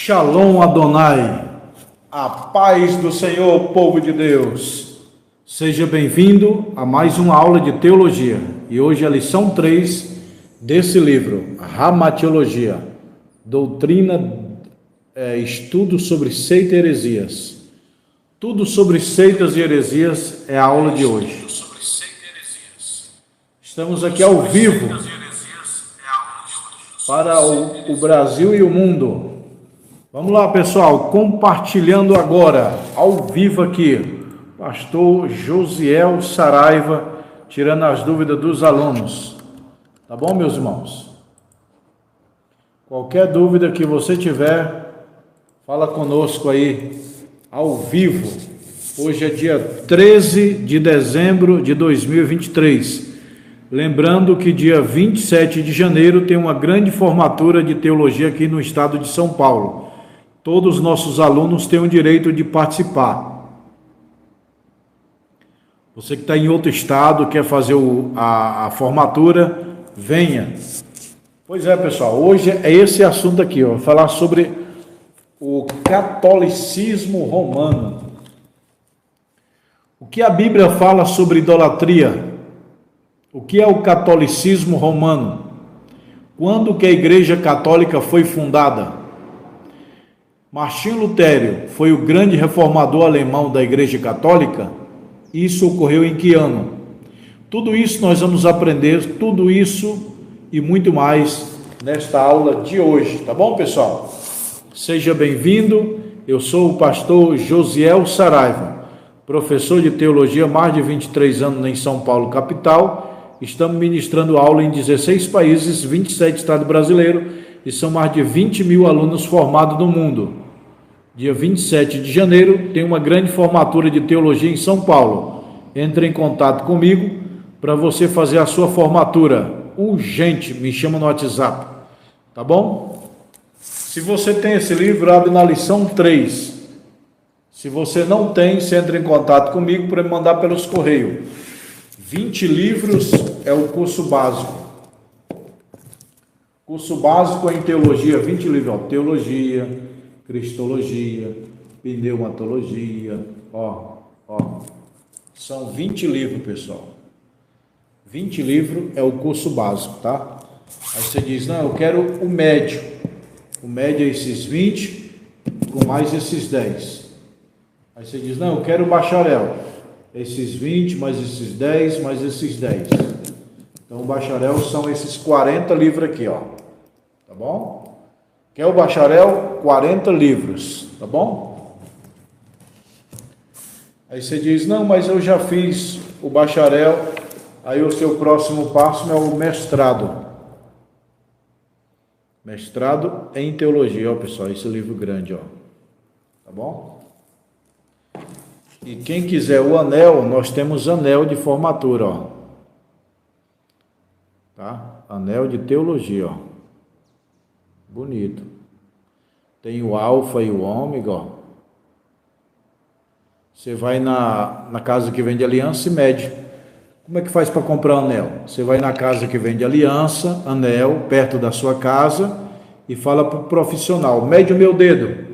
Shalom Adonai, a paz do Senhor, povo de Deus. Seja bem-vindo a mais uma aula de teologia. E hoje a lição 3 desse livro, Rama Teologia, doutrina, estudo sobre seita e heresias. Tudo sobre seitas e heresias é a aula de hoje. Estamos aqui ao vivo para o Brasil e o mundo. Vamos lá, pessoal, compartilhando agora, ao vivo aqui, pastor Josiel Saraiva, tirando as dúvidas dos alunos. Tá bom, meus irmãos? Qualquer dúvida que você tiver, fala conosco aí, ao vivo. Hoje é dia 13 de dezembro de 2023. Lembrando que dia 27 de janeiro tem uma grande formatura de teologia aqui no estado de São Paulo. Todos os nossos alunos têm o direito de participar. Você que está em outro estado, quer fazer a formatura, venha. Pois é, pessoal, hoje é esse assunto aqui, ó, falar sobre o catolicismo romano. O que a Bíblia fala sobre idolatria? O que é o catolicismo romano? Quando que a Igreja Católica foi fundada? Martinho Lutero foi o grande reformador alemão da Igreja Católica? Isso ocorreu em que ano? Tudo isso nós vamos aprender, tudo isso e muito mais nesta aula de hoje, tá bom, pessoal? Seja bem-vindo, eu sou o pastor Josiel Saraiva, professor de teologia há mais de 23 anos em São Paulo, capital. Estamos ministrando aula em 16 países, 27 estados brasileiros, e são mais de 20 mil alunos formados no mundo. Dia 27 de janeiro tem uma grande formatura de teologia em São Paulo. Entre em contato comigo para você fazer a sua formatura. Urgente, me chama no WhatsApp. Tá bom? Se você tem esse livro, abre na lição 3. Se você não tem, você entra em contato comigo para me mandar pelos correios. 20 livros é o curso básico. Curso básico em teologia, 20 livros, ó, teologia, cristologia, pneumatologia, ó, são 20 livros, pessoal. 20 livros é o curso básico, tá? Aí você diz, não, eu quero o médio. O médio é esses 20, com mais esses 10. Aí você diz, não, eu quero o bacharel. Esses 20, mais esses 10, mais esses 10. Então, o bacharel são esses 40 livros aqui, ó. Tá bom? Quer o bacharel? 40 livros. Tá bom? Aí você diz, não, mas eu já fiz o bacharel. Aí o seu próximo passo é o mestrado. Mestrado em teologia, ó, pessoal. Esse livro grande, ó. Tá bom? E quem quiser o anel, nós temos anel de formatura, ó. Tá? Anel de teologia, ó. Bonito. Tem o alfa e o ômega, ó. Você vai na casa que vende aliança e mede. Como é que faz para comprar anel? Você vai na casa que vende aliança, anel, perto da sua casa, e fala para o profissional, mede o meu dedo.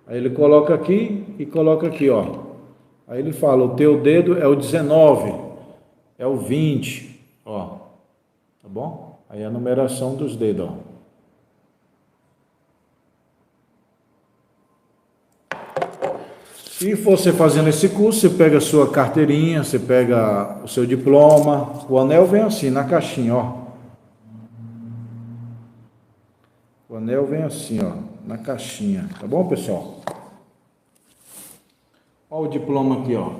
Aí ele coloca aqui e coloca aqui, ó. Aí ele fala, o teu dedo é o 19, é o 20, ó. Tá bom? Aí a numeração dos dedos, ó. Se você fazendo esse curso, você pega a sua carteirinha, você pega o seu diploma, o anel vem assim, na caixinha, ó. O anel vem assim, ó, na caixinha, tá bom, pessoal? Olha o diploma aqui, ó.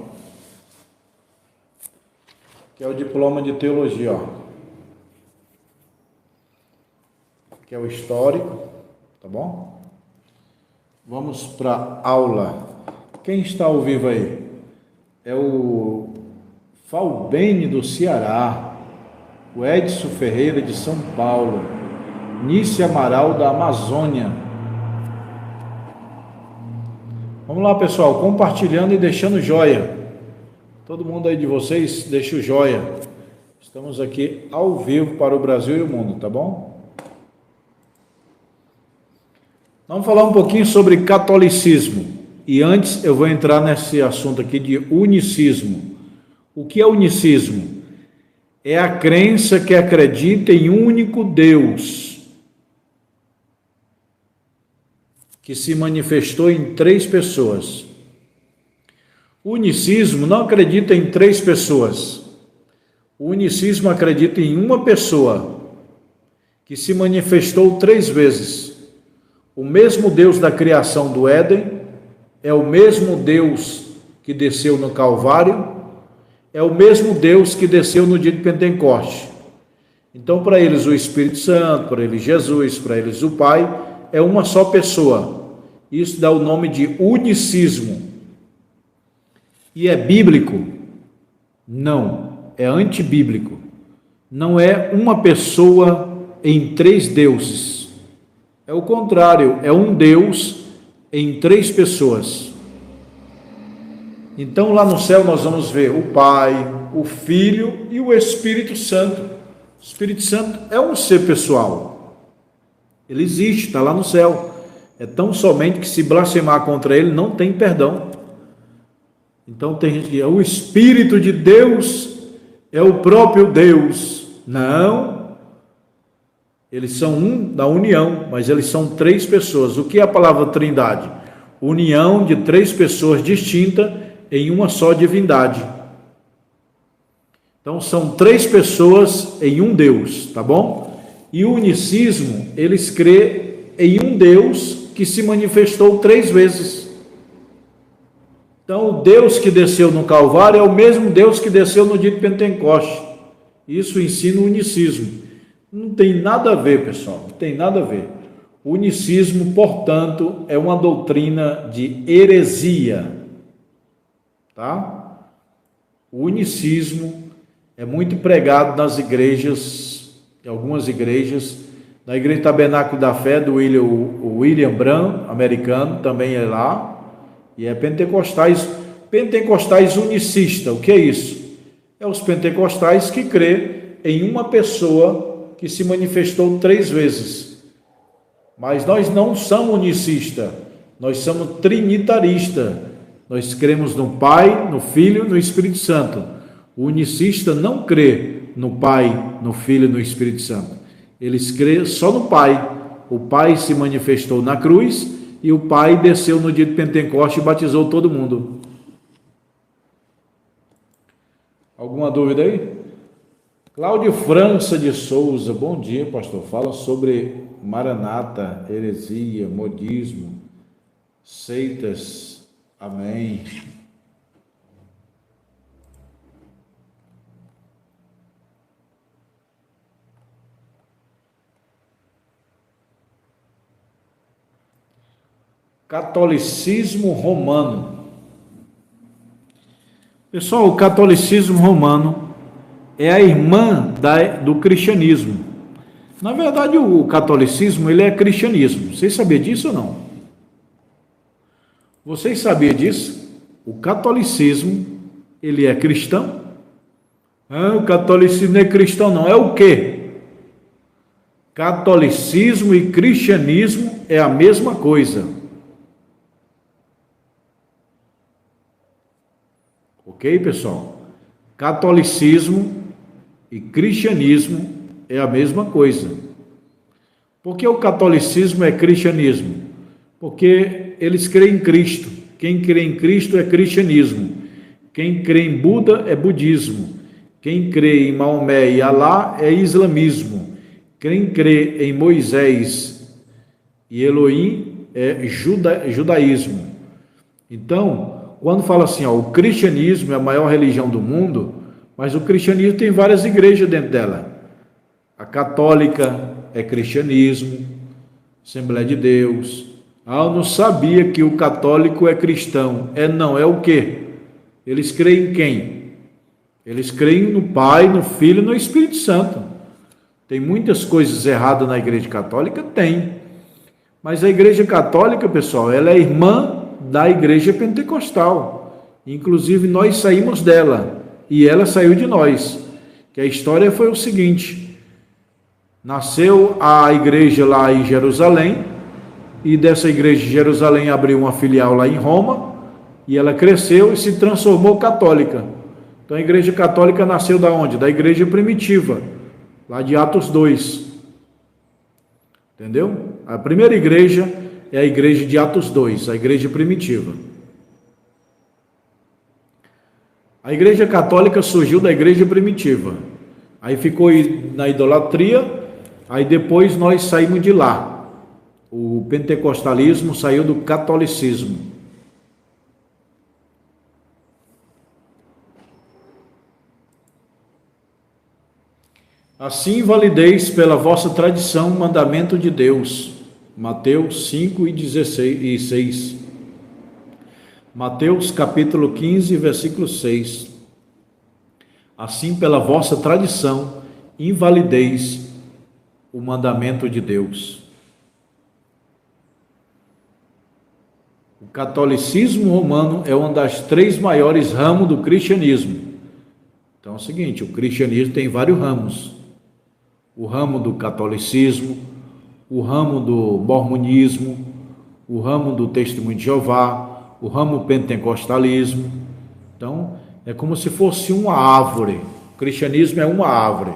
Que é o diploma de teologia, ó. Que é o histórico, tá bom? Vamos para a aula. Quem está ao vivo aí? É o Falbene do Ceará, o Edson Ferreira de São Paulo, Nícia Amaral da Amazônia. Vamos lá, pessoal, compartilhando e deixando joia. Todo mundo aí de vocês, deixa o joia. Estamos aqui ao vivo para o Brasil e o mundo, tá bom? Vamos falar um pouquinho sobre catolicismo. E antes eu vou entrar nesse assunto aqui de unicismo. O que é unicismo? É a crença que acredita em um único Deus, que se manifestou em 3 pessoas. O unicismo não acredita em 3 pessoas. O unicismo acredita em uma pessoa, que se manifestou 3 vezes. O mesmo Deus da criação do Éden, é o mesmo Deus que desceu no Calvário, é o mesmo Deus que desceu no dia de Pentecoste. Então, para eles o Espírito Santo, para eles Jesus, para eles o Pai, é uma só pessoa. Isso dá o nome de unicismo. E é bíblico? Não, é antibíblico. Não é uma pessoa em 3 deuses. É o contrário, é um Deus em 3 pessoas. Então lá no céu nós vamos ver o Pai, o Filho e o Espírito Santo. O Espírito Santo é um ser pessoal. Ele existe, está lá no céu. É tão somente que se blasfemar contra ele não tem perdão. Então tem gente que o Espírito de Deus é o próprio Deus. Não. Eles são um da união, mas eles são 3 pessoas. O que é a palavra trindade? União de 3 pessoas distintas em uma só divindade. Então são 3 pessoas em um Deus, tá bom? E o unicismo, eles crê em um Deus que se manifestou 3 vezes. Então o Deus que desceu no Calvário é o mesmo Deus que desceu no dia de Pentecoste. Isso ensina o unicismo. Não tem nada a ver, pessoal, não tem nada a ver. O unicismo, portanto, é uma doutrina de heresia, tá? O unicismo é muito pregado nas igrejas, em algumas igrejas, na Igreja Tabernáculo da Fé do William Branham, americano, também é lá, e é pentecostais unicistas. O que é isso? É os pentecostais que crê em uma pessoa que se manifestou 3 vezes. Mas nós não somos unicistas, nós somos trinitaristas. Nós cremos no Pai, no Filho e no Espírito Santo. O unicista não crê no Pai, no Filho e no Espírito Santo. Eles crêem só no Pai. O Pai se manifestou na cruz e o Pai desceu no dia de Pentecoste e batizou todo mundo. Alguma dúvida aí? Cláudio França de Souza, bom dia, pastor. Fala sobre Maranata, heresia, modismo, seitas. Amém. Catolicismo romano. Pessoal, o catolicismo romano é a irmã do cristianismo. Na verdade, o catolicismo ele é cristianismo. Vocês sabiam disso ou não? Vocês sabiam disso? O catolicismo ele é cristão? O catolicismo não é cristão, não. É o quê? Catolicismo e cristianismo é a mesma coisa. Ok, pessoal? Catolicismo e cristianismo é a mesma coisa. Por que o catolicismo é cristianismo? Porque eles creem em Cristo. Quem crê em Cristo é cristianismo. Quem crê em Buda é budismo. Quem crê em Maomé e Alá é islamismo. Quem crê em Moisés e Elohim é judaísmo. Então, quando fala assim, o cristianismo é a maior religião do mundo, mas o cristianismo tem várias igrejas dentro dela. A católica é cristianismo, Assembleia de Deus. Eu não sabia que o católico é cristão. Não, é o quê? Eles creem em quem? Eles creem no Pai, no Filho e no Espírito Santo. Tem muitas coisas erradas na igreja católica? Tem. Mas a igreja católica, pessoal, ela é irmã da igreja pentecostal. Inclusive, nós saímos dela e ela saiu de nós. Que a história foi o seguinte: nasceu a igreja lá em Jerusalém, e dessa igreja de Jerusalém abriu uma filial lá em Roma, e ela cresceu e se transformou católica. Então a igreja católica nasceu da onde? Da igreja primitiva, lá de Atos 2. Entendeu? A primeira igreja é a igreja de Atos 2, a igreja primitiva. A igreja católica surgiu da igreja primitiva. Aí ficou na idolatria, aí depois nós saímos de lá. O pentecostalismo saiu do catolicismo. Assim valideis pela vossa tradição o mandamento de Deus. Mateus 5 e 6. Mateus capítulo 15, versículo 6. Assim pela vossa tradição invalideis o mandamento de Deus. O catolicismo romano é uma das 3 maiores ramos do cristianismo. Então é o seguinte, o cristianismo tem vários ramos. O ramo do catolicismo, o ramo do mormonismo, o ramo do testemunho de Jeová, o ramo pentecostalismo. Então, é como se fosse uma árvore. O cristianismo é uma árvore.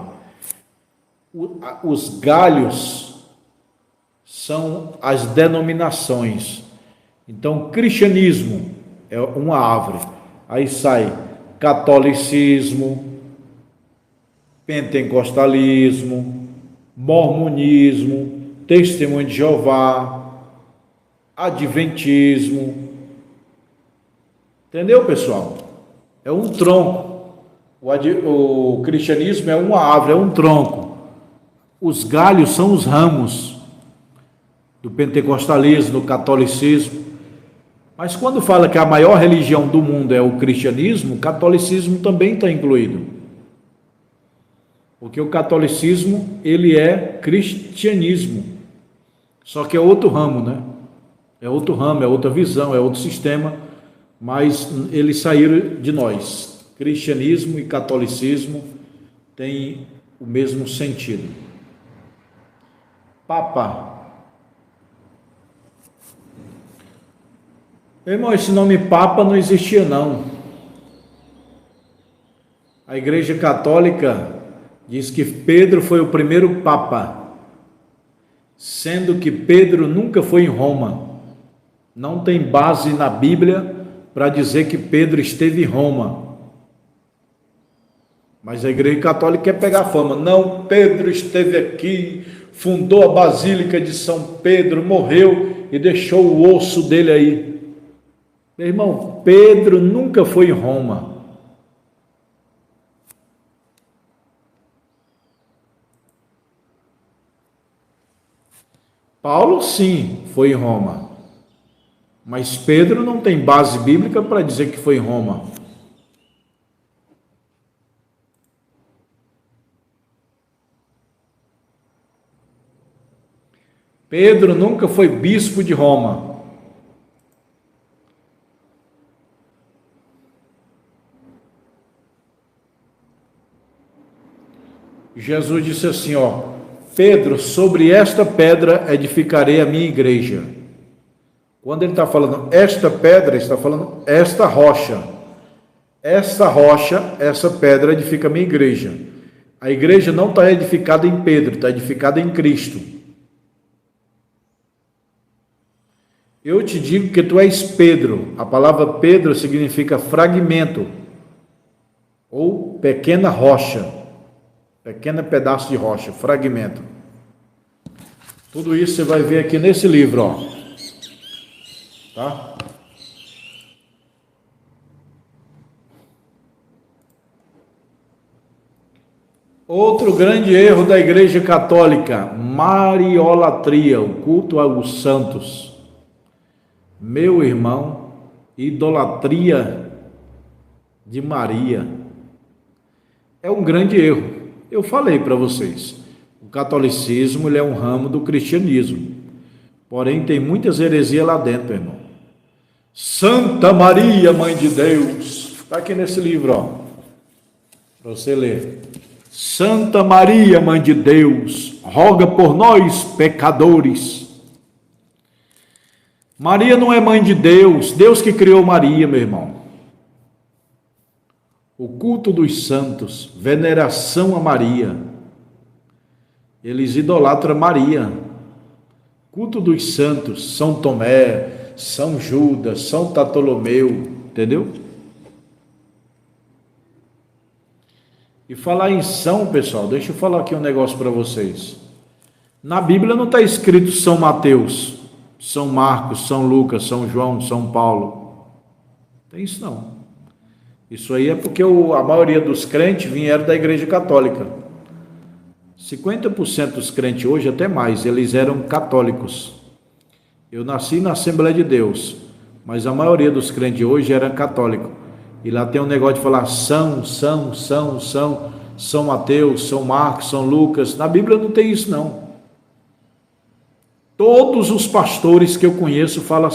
Os galhos são as denominações. Então, cristianismo é uma árvore. Aí sai catolicismo, pentecostalismo, mormonismo, testemunho de Jeová, adventismo. Entendeu, pessoal? É um tronco. O cristianismo é uma árvore, é um tronco. Os galhos são os ramos do pentecostalismo, do catolicismo. Mas quando fala que a maior religião do mundo é o cristianismo, o catolicismo também está incluído. Porque o catolicismo, ele é cristianismo. Só que é outro ramo, né? É outro ramo, é outra visão, é outro sistema, mas eles saíram de nós. Cristianismo e catolicismo têm o mesmo sentido. Papa. Irmão, esse nome Papa não existia, não. A Igreja Católica diz que Pedro foi o primeiro Papa, sendo que Pedro nunca foi em Roma. Não tem base na Bíblia para dizer que Pedro esteve em Roma. Mas a Igreja Católica quer pegar fama. Não, Pedro esteve aqui, fundou a Basílica de São Pedro, morreu e deixou o osso dele aí. Meu irmão, Pedro nunca foi em Roma. Paulo, sim, foi em Roma. Mas Pedro não tem base bíblica para dizer que foi em Roma. Pedro nunca foi bispo de Roma. Jesus disse assim, Pedro, sobre esta pedra edificarei a minha igreja. Quando ele está falando esta pedra, ele está falando esta rocha. Esta rocha, essa pedra edifica a minha igreja. A igreja não está edificada em Pedro, está edificada em Cristo. Eu te digo que tu és Pedro. A palavra Pedro significa fragmento ou pequena rocha. Pequeno pedaço de rocha, fragmento. Tudo isso você vai ver aqui nesse livro, tá? Outro grande erro da Igreja Católica, mariolatria, o culto aos santos. Meu irmão, idolatria de Maria é um grande erro. Eu falei para vocês, o catolicismo ele é um ramo do cristianismo, porém tem muitas heresias lá dentro, irmão. Santa Maria, Mãe de Deus, está aqui nesse livro, para você ler. Santa Maria, Mãe de Deus, roga por nós, pecadores. Maria não é mãe de Deus, Deus que criou Maria, meu irmão. O culto dos santos, veneração a Maria. Eles idolatram Maria. Culto dos santos, São Tomé, São Judas, São Bartolomeu, entendeu? E falar em São, pessoal, deixa eu falar aqui um negócio para vocês. Na Bíblia não está escrito São Mateus, São Marcos, São Lucas, São João, São Paulo. Tem isso não. Isso aí é porque a maioria dos crentes vieram da Igreja Católica. 50% dos crentes hoje, até mais, eles eram católicos. Eu nasci na Assembleia de Deus, mas a maioria dos crentes hoje era católico. E lá tem um negócio de falar São Mateus, São Marcos, São Lucas. Na Bíblia não tem isso não. Todos os pastores que eu conheço falam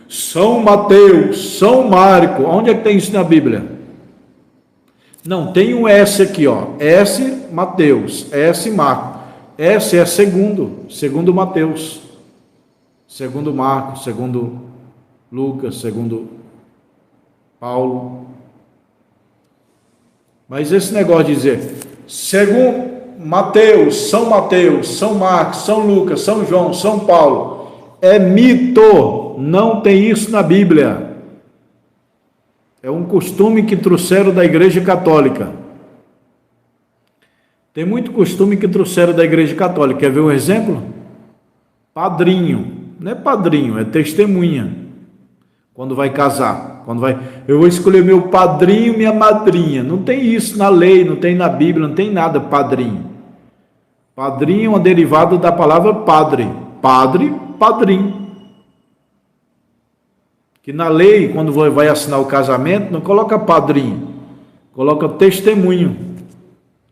São Mateus, São Marco. Onde é que tem isso na Bíblia? Não, tem um S aqui, ó. S Mateus, S Marco. S é segundo Mateus, segundo Marcos, segundo Lucas, segundo Paulo. Mas esse negócio de dizer segundo Mateus, São Marcos, São Lucas, São João, São Paulo, é mito, não tem isso na Bíblia. É um costume que trouxeram da Igreja Católica. Tem muito costume que trouxeram da Igreja Católica. Quer ver um exemplo? Padrinho. Não é padrinho, é testemunha. Quando vai casar. Eu vou escolher meu padrinho e minha madrinha. Não tem isso na lei, não tem na Bíblia, não tem nada padrinho. Padrinho é uma derivada da palavra padre. Padre, padrinho. Que na lei, quando vai assinar o casamento, não coloca padrinho, coloca testemunho,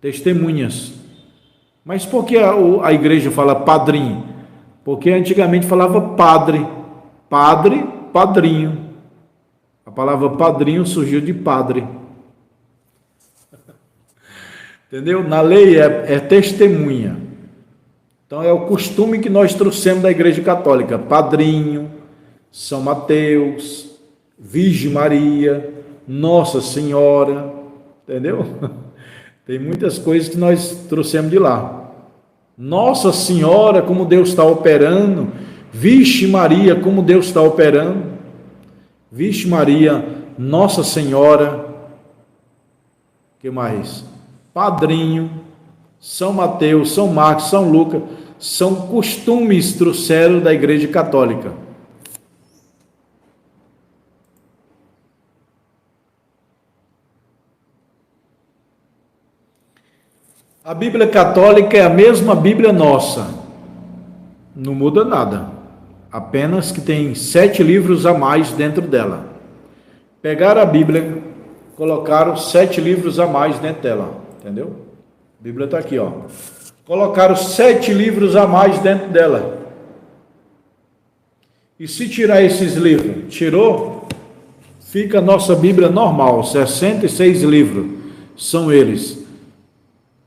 testemunhas. Mas por que a igreja fala padrinho? Porque antigamente falava padre, padrinho. A palavra padrinho surgiu de padre. Entendeu? Na lei é testemunha. Então é o costume que nós trouxemos da Igreja Católica. Padrinho, São Mateus, Virgem Maria, Nossa Senhora, entendeu? Tem muitas coisas que nós trouxemos de lá. Nossa Senhora, como Deus está operando. Virgem Maria, como Deus está operando. Virgem Maria, Nossa Senhora, que mais? Padrinho, São Mateus, São Marcos, São Lucas, são costumes trouxeram da Igreja Católica. A Bíblia Católica é a mesma Bíblia nossa, não muda nada, apenas que tem 7 livros a mais dentro dela. Pegaram a Bíblia, colocaram 7 livros a mais dentro dela, entendeu? A Bíblia está aqui, ó. Colocaram 7 livros a mais dentro dela. E se tirar esses livros, tirou, fica a nossa Bíblia normal, 66 livros, são eles: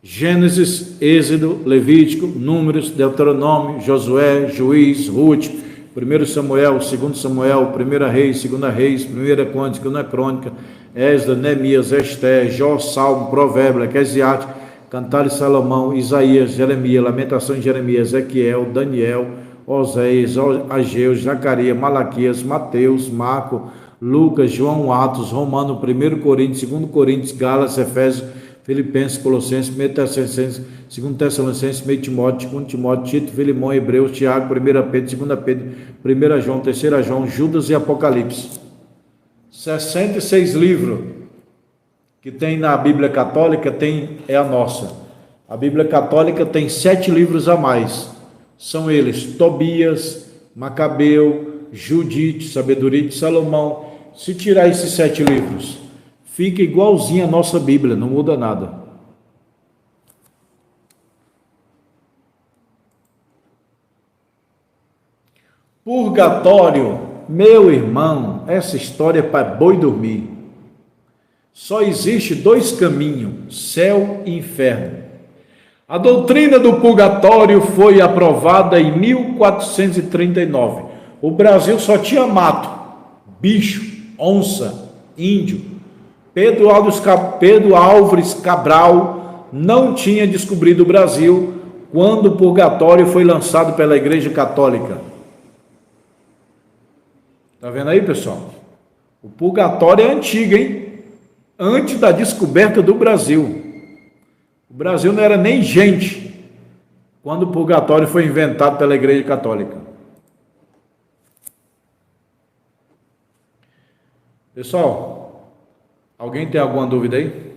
Gênesis, Êxodo, Levítico, Números, Deuteronômio, Josué, Juiz, Ruth, 1 Samuel, 2 Samuel, 1 Reis, 2 Reis, 1 Crônica, 2 Crônica, Esdras, Neemias, Esté, Jó, Salmo, Provérbio, Eclesiastes, Cantares de Salomão, Isaías, Jeremias, Lamentações de Jeremias, Ezequiel, Daniel, Oséias, Ageu, Zacarias, Malaquias, Mateus, Marco, Lucas, João, Atos, Romano, 1 Coríntios, 2 Coríntios, Gálatas, Efésios, Filipenses, Colossenses, 1 Tessalonicenses, 2 Tessalonicenses, 1 Timóteo, 2 Timóteo, Tito, Filemão, Hebreus, Tiago, 1 Pedro, 2 Pedro, 1 João, 3 João, Judas e Apocalipse. 66 livros que tem na Bíblia Católica, é a nossa. A Bíblia Católica tem 7 livros a mais. São eles: Tobias, Macabeu, Judite, Sabedoria de Salomão. Se tirar esses 7 livros, fica igualzinho a nossa Bíblia, não muda nada. Purgatório, meu irmão, essa história é para boi dormir. Só existe 2 caminhos, céu e inferno. A doutrina do purgatório foi aprovada em 1439. o Brasil só tinha mato, bicho, onça, índio. Pedro Álvares Cabral não tinha descobrido o Brasil quando o purgatório foi lançado pela Igreja Católica. Tá vendo aí, pessoal? O purgatório é antigo, hein? Antes da descoberta do Brasil. O Brasil não era nem gente quando o purgatório foi inventado pela Igreja Católica. Pessoal, alguém tem alguma dúvida aí?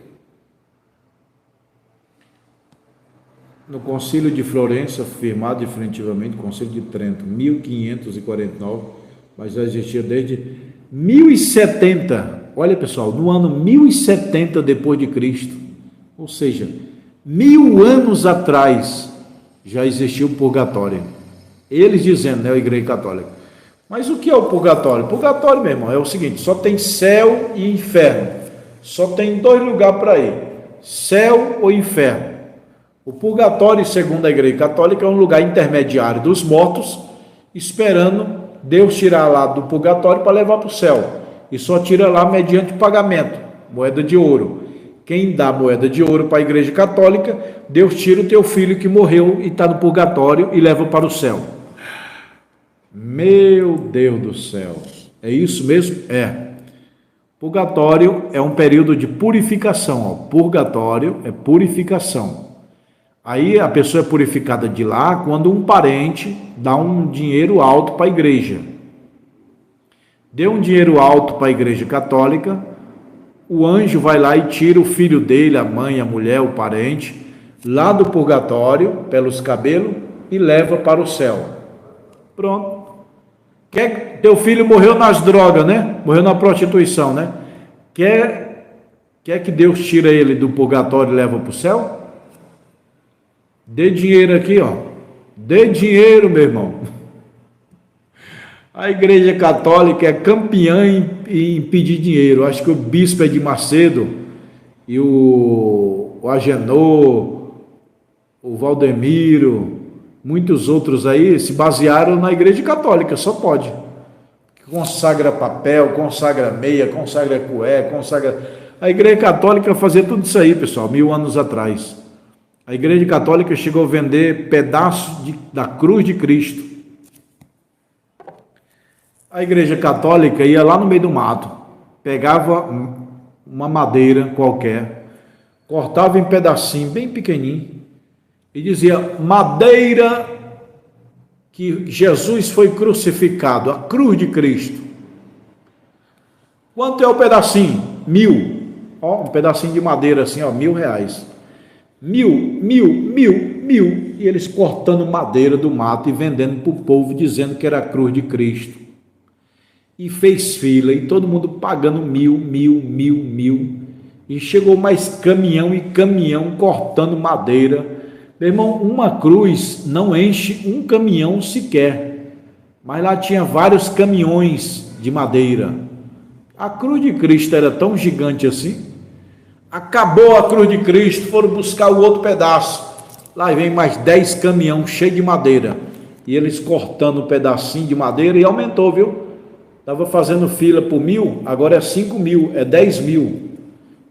No Concílio de Florença, firmado definitivamente, Concílio de Trento, 1549, mas já existia desde 1070. Olha, pessoal, no ano 1070 depois de Cristo, ou seja, 1000 anos atrás, já existia o purgatório. Eles dizendo, né, a Igreja Católica. Mas o que é o purgatório? Purgatório, meu irmão, é o seguinte: só tem céu e inferno. Só tem 2 lugares para ir: céu ou inferno. O purgatório, segundo a Igreja Católica, é um lugar intermediário dos mortos, esperando Deus tirar lá do purgatório para levar para o céu. E só tira lá mediante pagamento, moeda de ouro. Quem dá moeda de ouro para a Igreja Católica, Deus tira o teu filho que morreu e está no purgatório e leva para o céu. Meu Deus do céu, é isso mesmo? É. Purgatório é um período de purificação, ó. Purgatório é purificação. Aí a pessoa é purificada de lá quando um parente dá um dinheiro alto para a igreja. Deu um dinheiro alto para a Igreja Católica, o anjo vai lá e tira o filho dele, a mãe, a mulher, o parente, lá do purgatório, pelos cabelos, e leva para o céu. Pronto. Teu filho morreu nas drogas, né? Morreu na prostituição, né? Quer que Deus tire ele do purgatório e leva para o céu? Dê dinheiro aqui, ó. Dê dinheiro, meu irmão. A Igreja Católica é campeã em pedir dinheiro. Acho que o bispo é de Macedo e o Agenor, o Valdemiro, muitos outros aí se basearam na Igreja Católica, só pode. Consagra papel, consagra meia, consagra cueca, consagra... A Igreja Católica fazia tudo isso aí, pessoal, 1000 anos atrás. A Igreja Católica chegou a vender pedaços da cruz de Cristo. A Igreja Católica ia lá no meio do mato, pegava uma madeira qualquer, cortava em pedacinho bem pequenininho e dizia: madeira que Jesus foi crucificado, a cruz de Cristo. Quanto é o pedacinho? 1000. Ó, um pedacinho de madeira assim, ó, R$1000. 1000. E eles cortando madeira do mato e vendendo para o povo, dizendo que era a cruz de Cristo. E fez fila, e todo mundo pagando 1000. E chegou mais caminhão e caminhão cortando madeira. Meu irmão, uma cruz não enche um caminhão sequer. Mas lá tinha vários caminhões de madeira. A cruz de Cristo era tão gigante assim. Acabou a cruz de Cristo, foram buscar o outro pedaço. Lá vem mais 10 caminhões cheios de madeira. E eles cortando um pedacinho de madeira, e aumentou, viu? Estava fazendo fila por 1000, agora é 5000, é 10.000.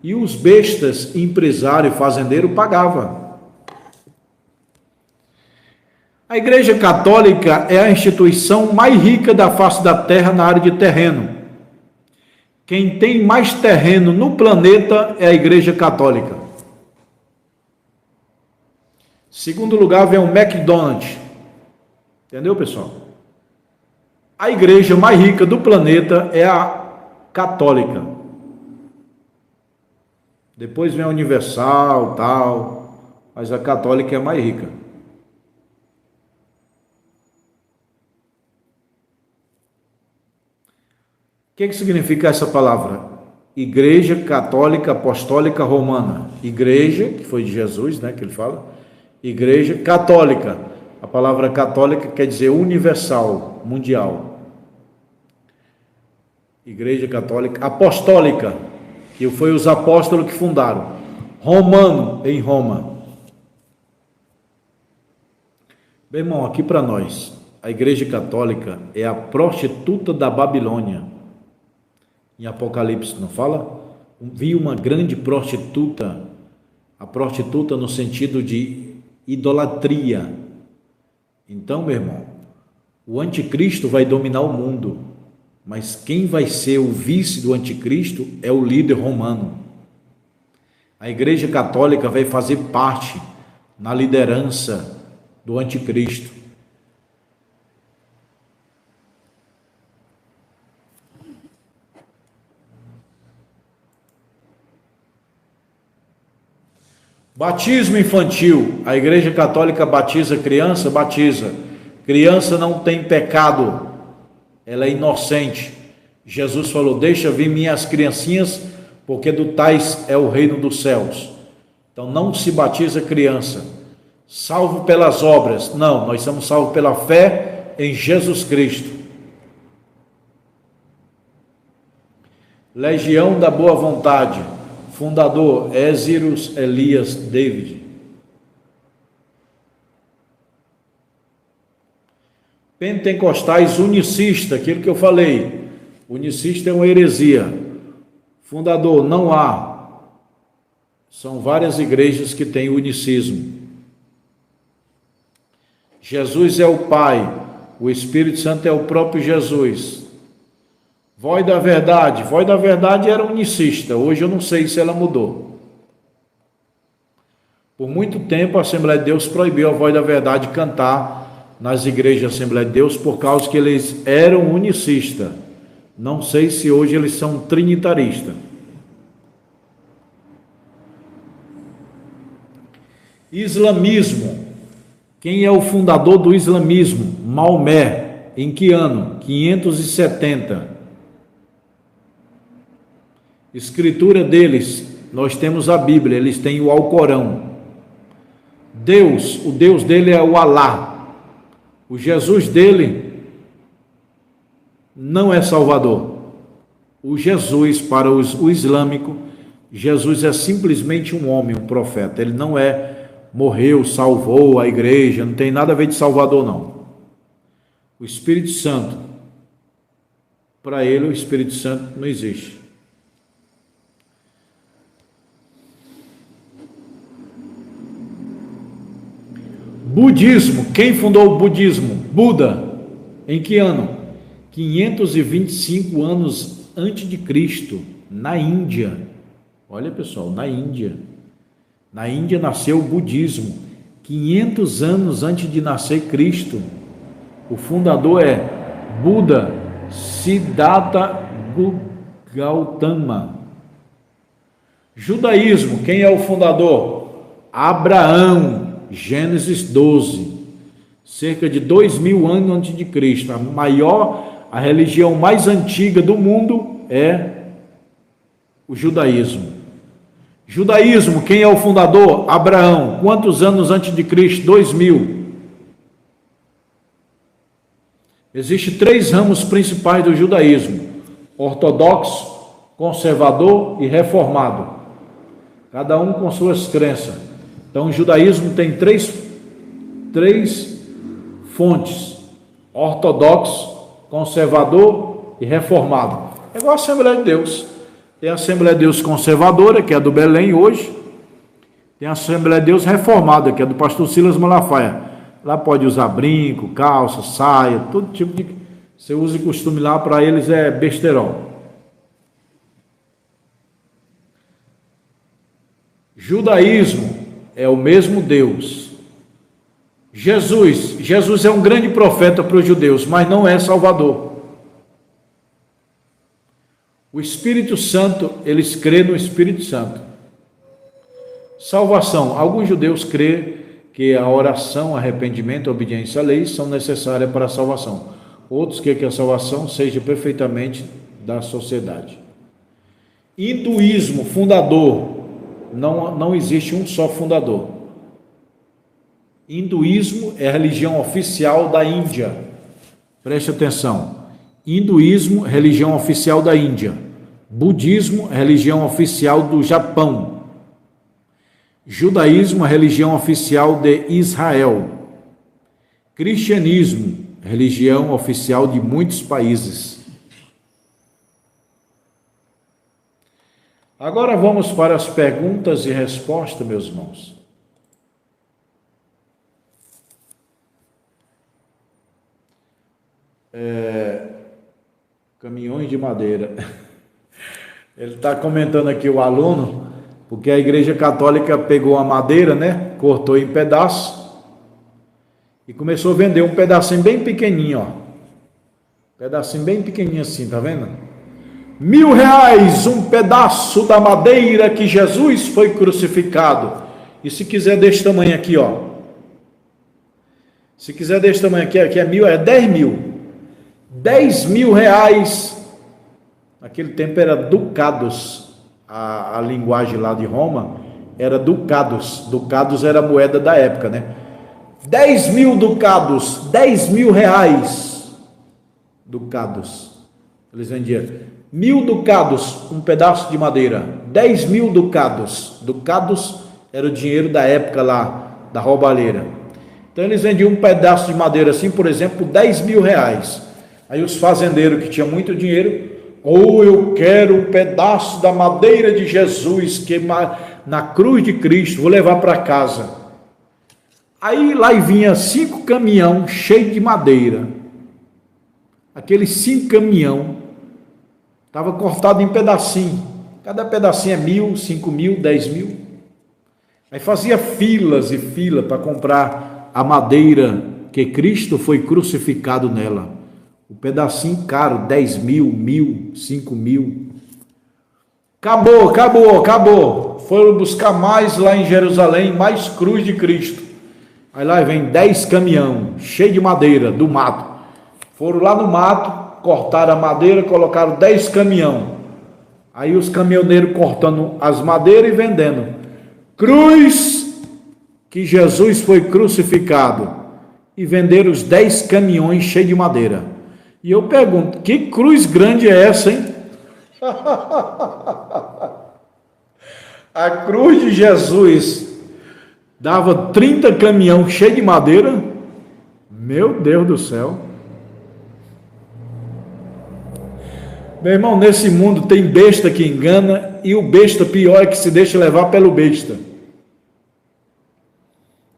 E os bestas, empresário, fazendeiro, pagavam. A Igreja Católica é a instituição mais rica da face da Terra na área de terreno. Quem tem mais terreno no planeta é a Igreja Católica. Segundo lugar vem o McDonald's. Entendeu, pessoal? A igreja mais rica do planeta é a católica. Depois vem a universal, tal, mas a católica é a mais rica. O que significa essa palavra? Igreja Católica Apostólica Romana. Igreja, que foi de Jesus, né, que ele fala. Igreja Católica. A palavra católica quer dizer universal, mundial. Igreja Católica Apostólica, que foi os apóstolos que fundaram. Romano, em Roma. Bem, irmão, aqui para nós, a Igreja Católica é a prostituta da Babilônia. Em Apocalipse, não fala? Vi uma grande prostituta, a prostituta no sentido de idolatria. Então, meu irmão, o anticristo vai dominar o mundo, mas quem vai ser o vice do anticristo é o líder romano. A Igreja Católica vai fazer parte na liderança do anticristo. Batismo infantil. A Igreja Católica batiza criança? Batiza. Criança não tem pecado, ela é inocente. Jesus falou: deixa vir minhas criancinhas, porque do tais é o reino dos céus. Então não se batiza criança. Salvo pelas obras? Não, nós somos salvos pela fé em Jesus Cristo. Legião da Boa Vontade. Fundador: Éziros Elias David. Pentecostais unicista, aquilo que eu falei. Unicista é uma heresia. Fundador: não há. São várias igrejas que têm unicismo. Jesus é o Pai, o Espírito Santo é o próprio Jesus. Voz da Verdade era unicista, hoje eu não sei se ela mudou. Por muito tempo a Assembleia de Deus proibiu a Voz da Verdade cantar nas igrejas da Assembleia de Deus, por causa que eles eram unicistas. Não sei se hoje eles são trinitaristas. Islamismo. Quem é o fundador do islamismo? Maomé. Em que ano? 570. Escritura deles, nós temos a Bíblia, eles têm o Alcorão. Deus, o Deus dele é o Alá. O Jesus dele não é Salvador. O Jesus, para o islâmico, Jesus é simplesmente um homem, um profeta. Ele não morreu, salvou a igreja, não tem nada a ver de Salvador, não. O Espírito Santo, para ele o Espírito Santo não existe. Budismo. Quem fundou o budismo? Buda. Em que ano? 525 anos antes de Cristo, na Índia. Olha, pessoal, na Índia. Na Índia nasceu o budismo. 500 anos antes de nascer Cristo. O fundador é Buda Siddhartha Gautama. Judaísmo. Quem é o fundador? Abraão. Gênesis 12, cerca de 2000 anos antes de Cristo. A religião mais antiga do mundo é o judaísmo. Judaísmo, quem é o fundador? Abraão. Quantos anos antes de Cristo? 2000. Existem 3 ramos principais do judaísmo: ortodoxo, conservador e reformado. Cada um com suas crenças. Então, o judaísmo tem três fontes: ortodoxo, conservador e reformado. É igual a Assembleia de Deus. Tem a Assembleia de Deus conservadora, que é a do Belém hoje. Tem a Assembleia de Deus reformada, que é do pastor Silas Malafaia. Lá pode usar brinco, calça, saia, todo tipo de... Você usa e costume lá, para eles é besterol. Judaísmo é o mesmo Deus. Jesus é um grande profeta para os judeus, mas não é Salvador. O Espírito Santo, eles creem no Espírito Santo. Salvação. Alguns judeus creem que a oração, arrependimento, obediência à lei são necessárias para a salvação. Outros querem que a salvação seja perfeitamente da sociedade. Hinduísmo, fundador. Não existe um só fundador. Hinduísmo é a religião oficial da Índia. Preste atenção. Hinduísmo, religião oficial da Índia. Budismo, religião oficial do Japão. Judaísmo, religião oficial de Israel. Cristianismo, religião oficial de muitos países. Agora vamos para as perguntas e respostas, meus irmãos. Caminhões de madeira. Ele está comentando aqui, o aluno, porque a Igreja Católica pegou a madeira, né? Cortou em pedaços e começou a vender um pedacinho bem pequenininho, ó. Pedacinho bem pequenininho assim, tá vendo? R$ 1.000 um pedaço da madeira que Jesus foi crucificado. E se quiser desse tamanho aqui, ó. Se quiser desse tamanho aqui é 1.000, é 10 mil. R$ 10.000. Naquele tempo era ducados. A linguagem lá de Roma era ducados. Ducados era a moeda da época, né? 10 mil ducados, R$ 10.000. Ducados. Eles vendiam 1.000 ducados, um pedaço de madeira. 10 mil ducados. Ducados era o dinheiro da época lá, da roubalheira. Então eles vendiam um pedaço de madeira assim, por exemplo, por R$ 10.000. Aí os fazendeiros que tinham muito dinheiro, eu quero um pedaço da madeira de Jesus, que na cruz de Cristo, vou levar para casa. Aí lá vinha 5 caminhão cheios de madeira. Aqueles 5 caminhão estava cortado em pedacinho. Cada pedacinho é 1.000, 5.000, 10.000. Aí fazia filas e fila para comprar a madeira que Cristo foi crucificado nela. O pedacinho caro, 10 mil, 1.000, 5.000. Acabou. Foram buscar mais lá em Jerusalém, mais cruz de Cristo. Aí lá vem 10 caminhão, cheio de madeira, do mato. Foram lá no mato, cortaram a madeira, colocaram 10 caminhão. Aí os caminhoneiros cortando as madeiras e vendendo. Cruz que Jesus foi crucificado. E venderam os 10 caminhões cheios de madeira. E eu pergunto, que cruz grande é essa, hein? A cruz de Jesus dava 30 caminhão cheio de madeira. Meu Deus do céu. Meu irmão, nesse mundo tem besta que engana, e o besta pior é que se deixa levar pelo besta.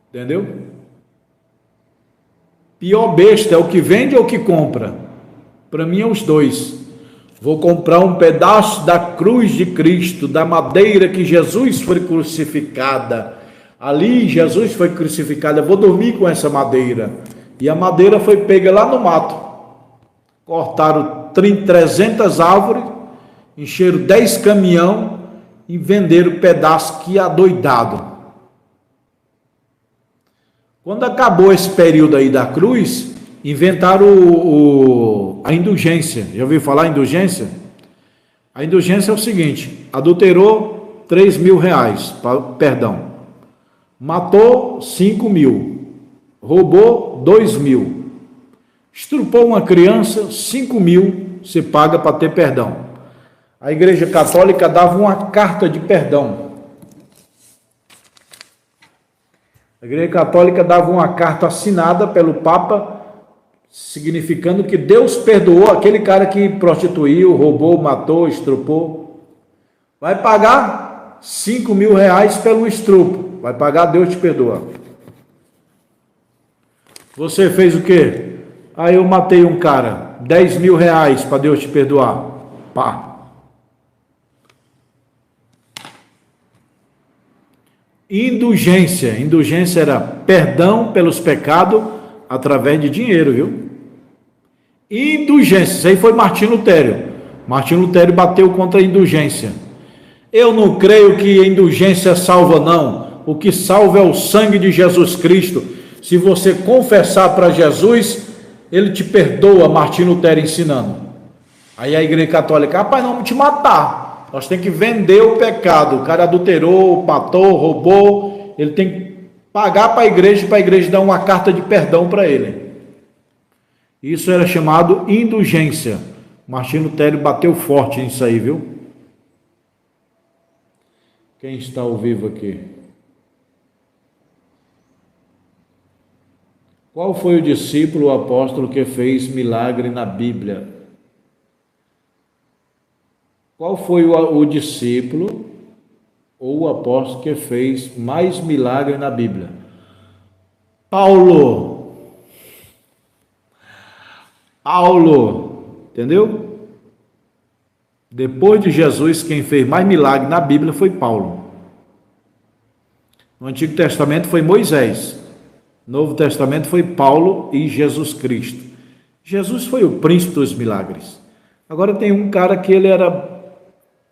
Entendeu? Pior besta é o que vende ou o que compra. Para mim é os dois. Vou comprar um pedaço da cruz de Cristo, da madeira que Jesus foi crucificada. Ali Jesus foi crucificado. Eu vou dormir com essa madeira. E a madeira foi pega lá no mato. Cortaram 300 árvores, encheram 10 caminhão e venderam pedaço que adoidado. Quando acabou esse período aí da cruz, inventaram a indulgência. Já ouviu falar em indulgência? A indulgência é o seguinte: adulterou R$ 3.000, perdão. Matou 5.000. Roubou 2.000. Estrupou uma criança, 5.000 você paga para ter perdão. A Igreja Católica dava uma carta de perdão. A Igreja Católica dava uma carta assinada pelo Papa, significando que Deus perdoou aquele cara que prostituiu, roubou, matou, estrupou. Vai pagar R$ 5.000 pelo estrupo. Vai pagar, Deus te perdoa. Você fez o quê? Eu matei um cara. R$ 10.000 para Deus te perdoar. Pá. Indulgência. Indulgência era perdão pelos pecados através de dinheiro, viu? Indulgência. Isso aí foi Martinho Lutero. Martinho Lutero bateu contra a indulgência. Eu não creio que a indulgência salva, não. O que salva é o sangue de Jesus Cristo. Se você confessar para Jesus, ele te perdoa. Martinho Lutero ensinando. Aí a Igreja Católica, rapaz, não vamos te matar. Nós temos que vender o pecado. O cara adulterou, matou, roubou. Ele tem que pagar para a igreja dar uma carta de perdão para ele. Isso era chamado indulgência. Martinho Lutero bateu forte nisso aí, viu? Quem está ao vivo aqui? Qual foi o discípulo, o apóstolo que fez milagre na Bíblia? Qual foi o discípulo ou o apóstolo que fez mais milagre na Bíblia? Paulo. Entendeu? Depois de Jesus, quem fez mais milagre na Bíblia foi Paulo. No Antigo Testamento foi Moisés. No Novo Testamento foi Paulo e Jesus Cristo. Jesus foi o príncipe dos milagres. Agora tem um cara que ele era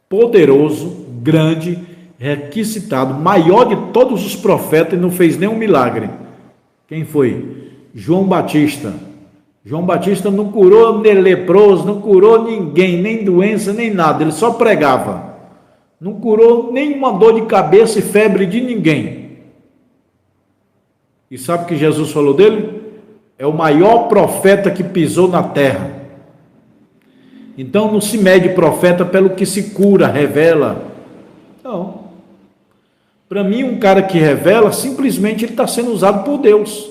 poderoso, grande, requisitado, maior de todos os profetas e não fez nenhum milagre. Quem foi? João Batista. João Batista não curou nem leproso, não curou ninguém, nem doença, nem nada, ele só pregava. Não curou nenhuma dor de cabeça e febre de ninguém. E sabe o que Jesus falou dele? É o maior profeta que pisou na terra. Então não se mede profeta pelo que se cura, revela. Não. Para mim, um cara que revela, simplesmente ele está sendo usado por Deus.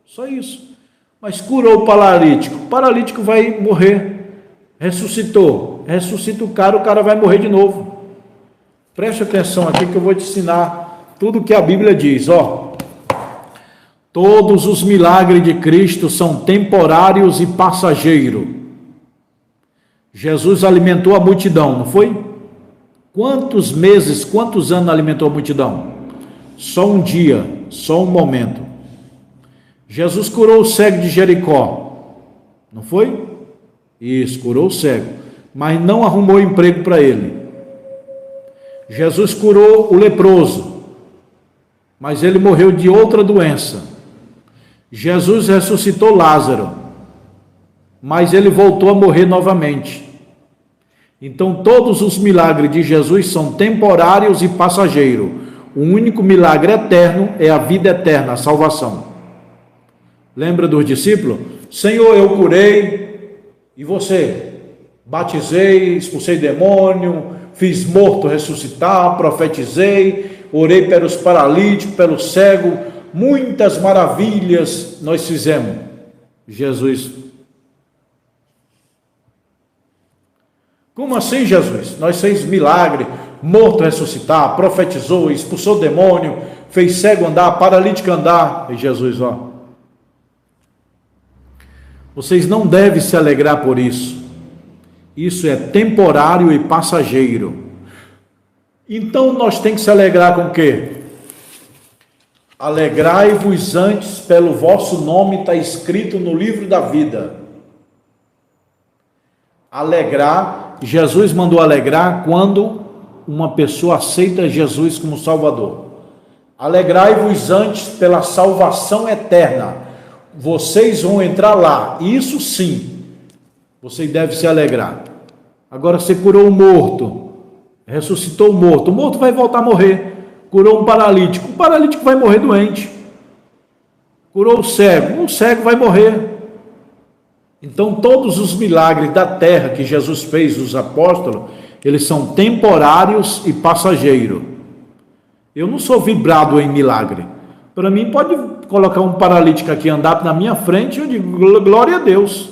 Só isso. Mas curou o paralítico vai morrer. Ressuscitou. Ressuscita o cara vai morrer de novo. Preste atenção aqui que eu vou te ensinar tudo que a Bíblia diz. Todos os milagres de Cristo são temporários e passageiros. Jesus alimentou a multidão, não foi? Quantos meses, quantos anos alimentou a multidão? Só um dia, só um momento. Jesus curou o cego de Jericó, não foi? Isso, curou o cego, mas não arrumou emprego para ele. Jesus curou o leproso, mas ele morreu de outra doença. Jesus ressuscitou Lázaro, mas ele voltou a morrer novamente. Então todos os milagres de Jesus são temporários e passageiros. O único milagre eterno é a vida eterna, a salvação. Lembra dos discípulos? Senhor, eu curei, e você? Batizei, expulsei demônio, fiz morto ressuscitar, profetizei, orei pelos paralíticos, pelos cegos, muitas maravilhas nós fizemos. Jesus: como assim, Jesus? Nós fez milagre, morto ressuscitar, profetizou, expulsou demônio, fez cego andar, paralítico andar. E Jesus, vocês não devem se alegrar por isso. Isso é temporário e passageiro. Então nós temos que se alegrar com o quê? Alegrai-vos antes pelo vosso nome está escrito no livro da vida. Alegrar, Jesus mandou alegrar quando uma pessoa aceita Jesus como Salvador. Alegrai-vos antes pela salvação eterna. Vocês vão entrar lá, isso sim, vocês devem se alegrar. Agora você curou o morto, ressuscitou o morto vai voltar a morrer. Curou um paralítico, o paralítico vai morrer doente. Curou o cego vai morrer. Então todos os milagres da terra que Jesus fez, os apóstolos, eles são temporários e passageiros. Eu não sou vibrado em milagre. Para mim pode colocar um paralítico aqui, andar na minha frente, eu digo, glória a Deus.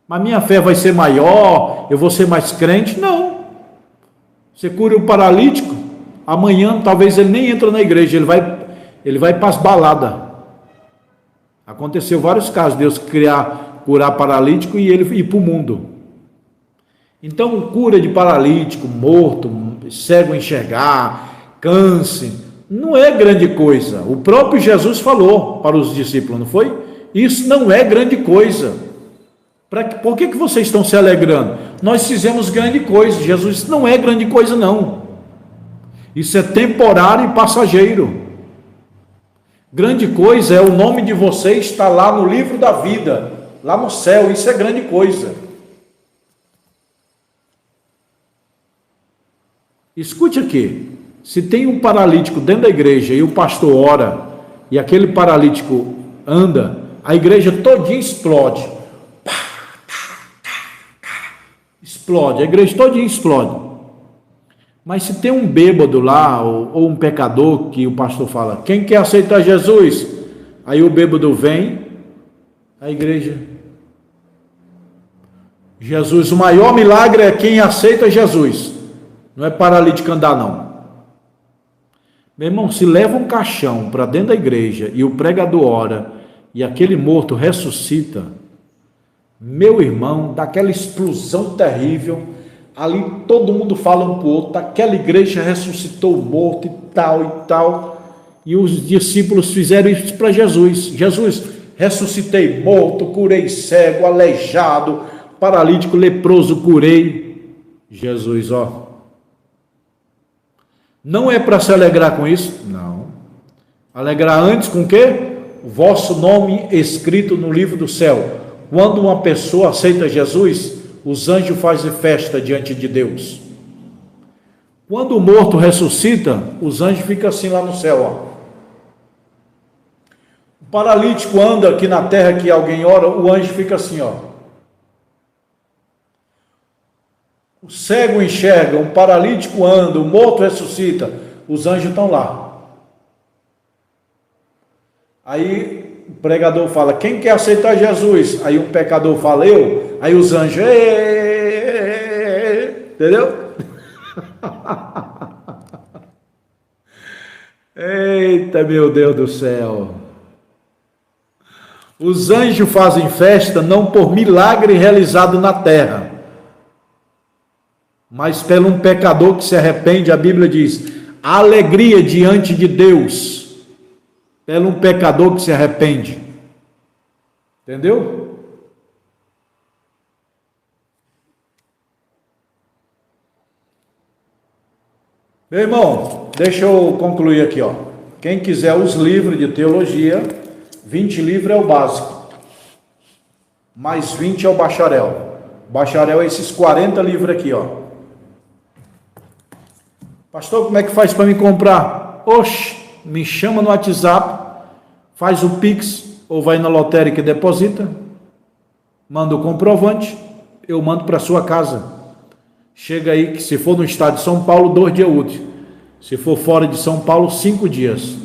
Mas minha fé vai ser maior, eu vou ser mais crente? Não. Você cura o paralítico, amanhã talvez ele nem entra na igreja, ele vai para as baladas. Aconteceu vários casos, Deus curar paralítico e ele ir para o mundo. Então cura de paralítico, morto, cego enxergar, câncer, não é grande coisa. O próprio Jesus falou para os discípulos, não foi? Isso não é grande coisa. Por que vocês estão se alegrando? Nós fizemos grande coisa. Jesus disse, não é grande coisa não. Isso é temporário e passageiro. Grande coisa é o nome de vocês está lá no livro da vida, lá no céu. Isso é grande coisa. Escute aqui. Se tem um paralítico dentro da igreja e o pastor ora e aquele paralítico anda, a igreja todinha explode. Explode, a igreja todinha explode. Mas se tem um bêbado lá ou um pecador que o pastor fala, quem quer aceitar Jesus? Aí o bêbado vem A igreja. Jesus, o maior milagre é quem aceita Jesus. Não é paralítico andar, não. Meu irmão, se leva um caixão para dentro da igreja e o pregador ora e aquele morto ressuscita, meu irmão, daquela explosão terrível, ali todo mundo fala um para o outro, aquela igreja ressuscitou o morto e tal, e os discípulos fizeram isso para Jesus. Jesus, ressuscitei morto, curei cego, aleijado, paralítico, leproso, curei. Jesus, ó, não é para se alegrar com isso? Não. Alegrar antes com o quê? O vosso nome escrito no livro do céu. Quando uma pessoa aceita Jesus, os anjos fazem festa diante de Deus. Quando o morto ressuscita, os anjos ficam assim lá no céu, ó. O paralítico anda aqui na terra que alguém ora, o anjo fica assim, ó. O cego enxerga, o paralítico anda, o morto ressuscita, os anjos estão lá. Aí o pregador fala, quem quer aceitar Jesus? Aí o pecador fala, eu. Aí os anjos, entendeu? Eita, meu Deus do céu. Os anjos fazem festa não por milagre realizado na terra, mas pelo um pecador que se arrepende. A Bíblia diz, a alegria diante de Deus, pelo um pecador que se arrepende. Entendeu? Meu irmão, deixa eu concluir aqui, ó. Quem quiser os livros de teologia, 20 livros é o básico, mais 20 é o bacharel. Bacharel é esses 40 livros aqui, ó. Pastor, como é que faz para me comprar? Oxe, me chama no WhatsApp, faz o Pix, ou vai na lotérica e deposita, manda o comprovante, eu mando para sua casa. Chega aí, que se for no estado de São Paulo, 2 dias úteis. Se for fora de São Paulo, 5 dias.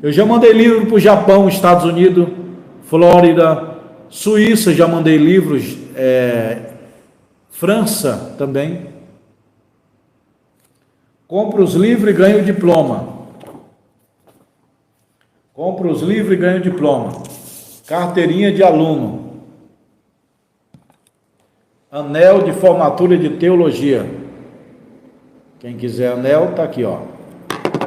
Eu já mandei livro para o Japão, Estados Unidos, Flórida, Suíça, já mandei livros, França também. Compra os livros e ganha o diploma. Compra os livros e ganha o diploma. Carteirinha de aluno. Anel de formatura de teologia. Quem quiser anel, tá aqui, ó.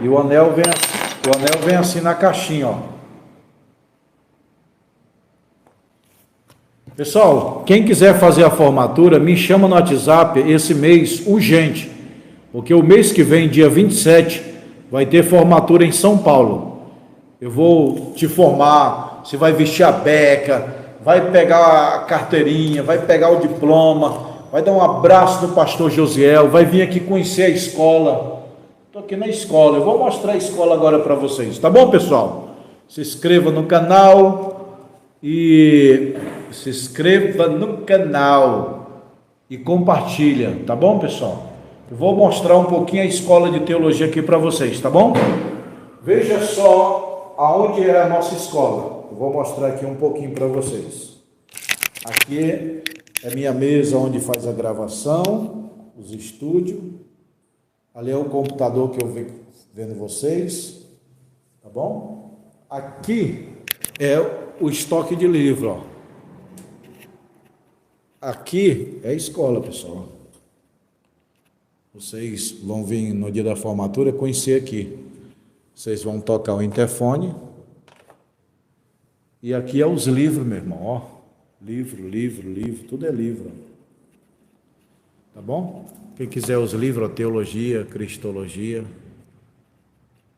E o anel vem assim na caixinha, ó. Pessoal, quem quiser fazer a formatura, me chama no WhatsApp esse mês, urgente. Porque o mês que vem, dia 27, vai ter formatura em São Paulo. Eu vou te formar, você vai vestir a beca, vai pegar a carteirinha, vai pegar o diploma, vai dar um abraço no pastor Josiel, vai vir aqui conhecer a escola. Estou aqui na escola, eu vou mostrar a escola agora para vocês, tá bom, pessoal? Se inscreva no canal e compartilha, tá bom, pessoal? Eu vou mostrar um pouquinho a escola de teologia aqui para vocês, tá bom? Veja só aonde é a nossa escola. Eu vou mostrar aqui um pouquinho para vocês. Aqui é minha mesa onde faz a gravação, os estúdios. Ali é o computador que eu venho vendo vocês, tá bom? Aqui é o estoque de livro, ó. Aqui é a escola, pessoal. Vocês vão vir no dia da formatura conhecer aqui. Vocês vão tocar o interfone. E aqui é os livros, meu irmão, ó. Livro, tudo é livro. Tá bom? Quem quiser os livros, teologia, cristologia.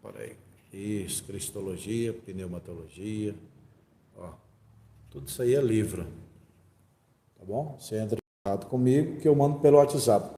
Peraí. Isso, cristologia, pneumatologia. Ó. Tudo isso aí é livro. Tá bom? Você entra em contato comigo que eu mando pelo WhatsApp.